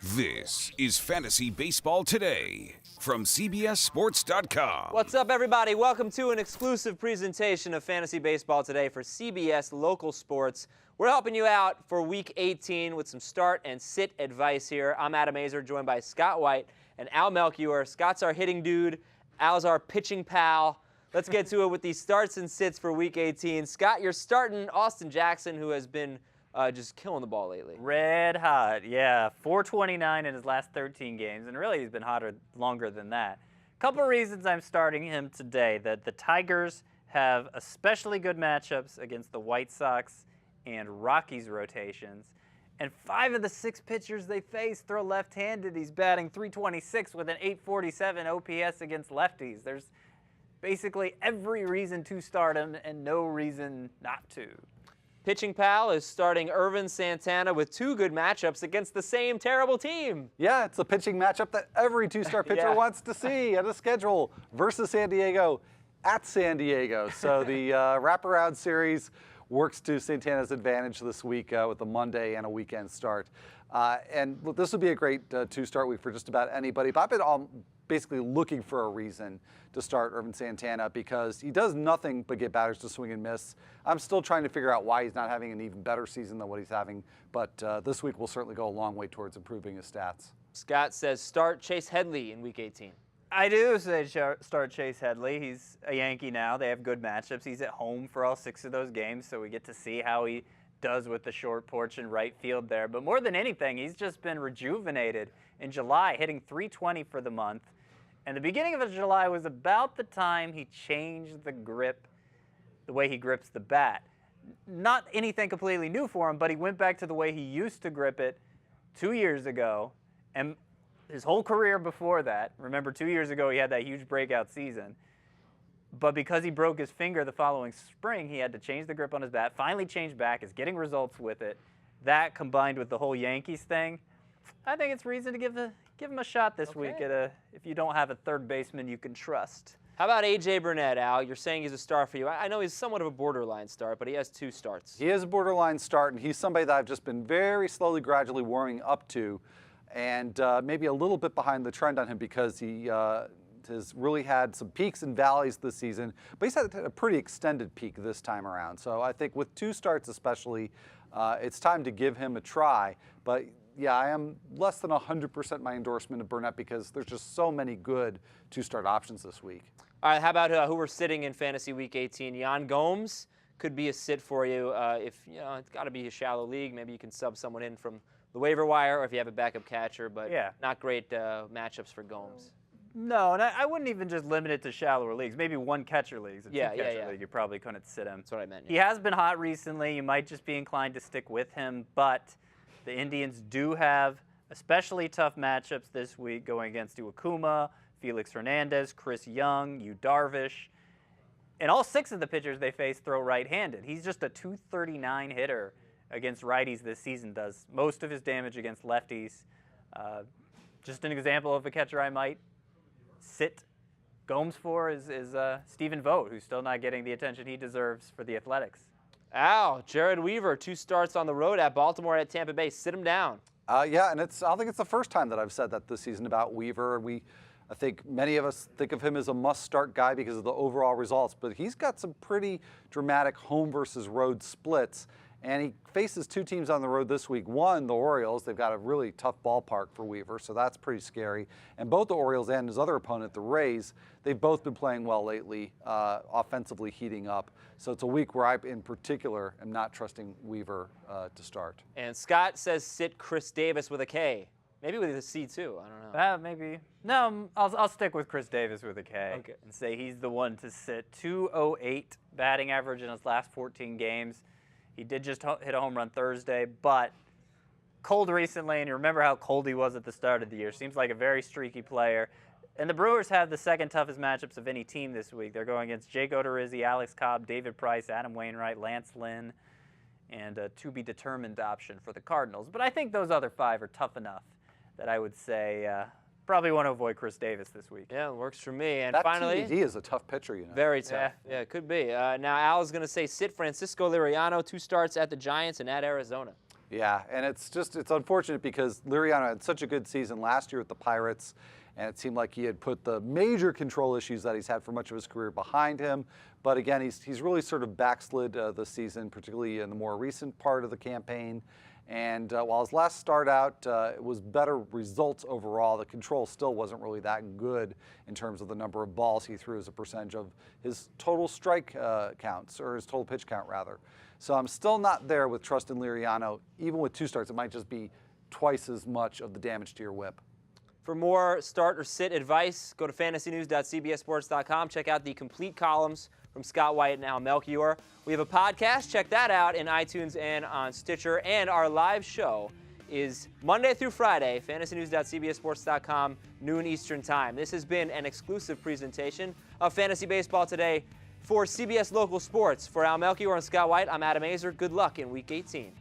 This is Fantasy Baseball Today from CBSSports.com. What's up, everybody? Welcome to an exclusive presentation of Fantasy Baseball Today for CBS Local Sports. We're helping you out for Week 18 with some start and sit advice here. I'm Adam Azer, joined by Scott White and Al Melchior. Scott's our hitting dude. Al's our pitching pal. Let's get to it with these starts and sits for Week 18. Scott, you're starting Austin Jackson, who has been just killing the ball lately. Red hot, yeah. 429 in his last 13 games, and really he's been hotter longer than that. Couple reasons I'm starting him today. That the Tigers have especially good matchups against the White Sox and Rockies rotations. And 5 of the 6 pitchers they face throw left-handed. He's batting .326 with an .847 OPS against lefties. There's basically every reason to start him and no reason not to. Pitching pal is starting Irvin Santana with 2 good matchups against the same terrible team. Yeah, it's a pitching matchup that every two-star pitcher wants to see at a schedule versus San Diego at San Diego. So the wraparound series works to Santana's advantage this week with a Monday and a weekend start. And this would be a great two-start week for just about anybody. But I've been basically looking for a reason to start Irvin Santana because he does nothing but get batters to swing and miss. I'm still trying to figure out why he's not having an even better season than what he's having, but this week will certainly go a long way towards improving his stats. Scott says start Chase Headley in Week 18. I do say start Chase Headley. He's a Yankee now. They have good matchups. He's at home for all 6 of those games, so we get to see how he does with the short porch and right field there. But more than anything, he's just been rejuvenated in July, hitting .320 for the month. And the beginning of July was about the time he changed the grip, the way he grips the bat. Not anything completely new for him, but he went back to the way he used to grip it 2 years ago. And his whole career before that, remember 2 years ago he had that huge breakout season. But because he broke his finger the following spring, he had to change the grip on his bat, finally changed back, is getting results with it. That combined with the whole Yankees thing, I think it's reason to give him a shot this week if you don't have a third baseman you can trust. How about A.J. Burnett, Al? You're saying he's a star for you. I know he's somewhat of a borderline start, but he has 2 starts. He is a borderline start, and he's somebody that I've just been very slowly, gradually warming up to, and maybe a little bit behind the trend on him because he has really had some peaks and valleys this season, but he's had a pretty extended peak this time around. So I think with 2 starts especially, it's time to give him a try. But yeah, I am less than 100% my endorsement of Burnett because there's just so many good 2-start options this week. All right, how about who we're sitting in Fantasy Week 18? Yan Gomes could be a sit for you. If it's got to be a shallow league, maybe you can sub someone in from the waiver wire, or if you have a backup catcher. But not great matchups for Gomes. No, and I wouldn't even just limit it to shallower leagues. Maybe 1 catcher leagues. A 2 catcher league, you probably couldn't sit him. That's what I meant. He has been hot recently. You might just be inclined to stick with him, but the Indians do have especially tough matchups this week going against Iwakuma, Felix Hernandez, Chris Young, Yu Darvish. And all 6 of the pitchers they face throw right-handed. He's just a .239 hitter against righties this season, does most of his damage against lefties. Just an example of a catcher I might sit Gomes for is Stephen Vogt, who's still not getting the attention he deserves for the Athletics. Al, Jared Weaver, 2 starts on the road at Baltimore, at Tampa Bay. Sit him down. Yeah, and I don't think it's the first time that I've said that this season about Weaver. I think many of us think of him as a must-start guy because of the overall results, but he's got some pretty dramatic home versus road splits. And he faces 2 teams on the road this week. One, the Orioles. They've got a really tough ballpark for Weaver, so that's pretty scary. And both the Orioles and his other opponent, the Rays, they've both been playing well lately, offensively heating up. So it's a week where I, in particular, am not trusting Weaver to start. And Scott says sit Chris Davis with a K. Maybe with a C, too. I don't know. Maybe. No, I'll stick with Chris Davis with a K and say he's the one to sit. .208 batting average in his last 14 games. He did just hit a home run Thursday, but cold recently, and you remember how cold he was at the start of the year. Seems like a very streaky player. And the Brewers have the 2nd toughest matchups of any team this week. They're going against Jake Odorizzi, Alex Cobb, David Price, Adam Wainwright, Lance Lynn, and a to-be-determined option for the Cardinals. But I think those other 5 are tough enough that I would say probably want to avoid Chris Davis this week. Yeah, it works for me. And that finally, TD is a tough pitcher, you know. Very tough. Yeah, it could be. Now, Al is going to say sit Francisco Liriano, 2 starts at the Giants and at Arizona. Yeah, and it's unfortunate because Liriano had such a good season last year with the Pirates, and it seemed like he had put the major control issues that he's had for much of his career behind him. But again, he's really sort of backslid this season, particularly in the more recent part of the campaign. And while his last start out, it was better results overall, the control still wasn't really that good in terms of the number of balls he threw as a percentage of his total strike counts, or his total pitch count, rather. So I'm still not there with trust in Liriano. Even with 2 starts, it might just be twice as much of the damage to your whip. For more start or sit advice, go to fantasynews.cbssports.com. Check out the complete columns from Scott White and Al Melchior. We have a podcast. Check that out in iTunes and on Stitcher. And our live show is Monday through Friday, fantasynews.cbssports.com, noon Eastern Time. This has been an exclusive presentation of Fantasy Baseball Today for CBS Local Sports. For Al Melchior and Scott White, I'm Adam Azer. Good luck in Week 18.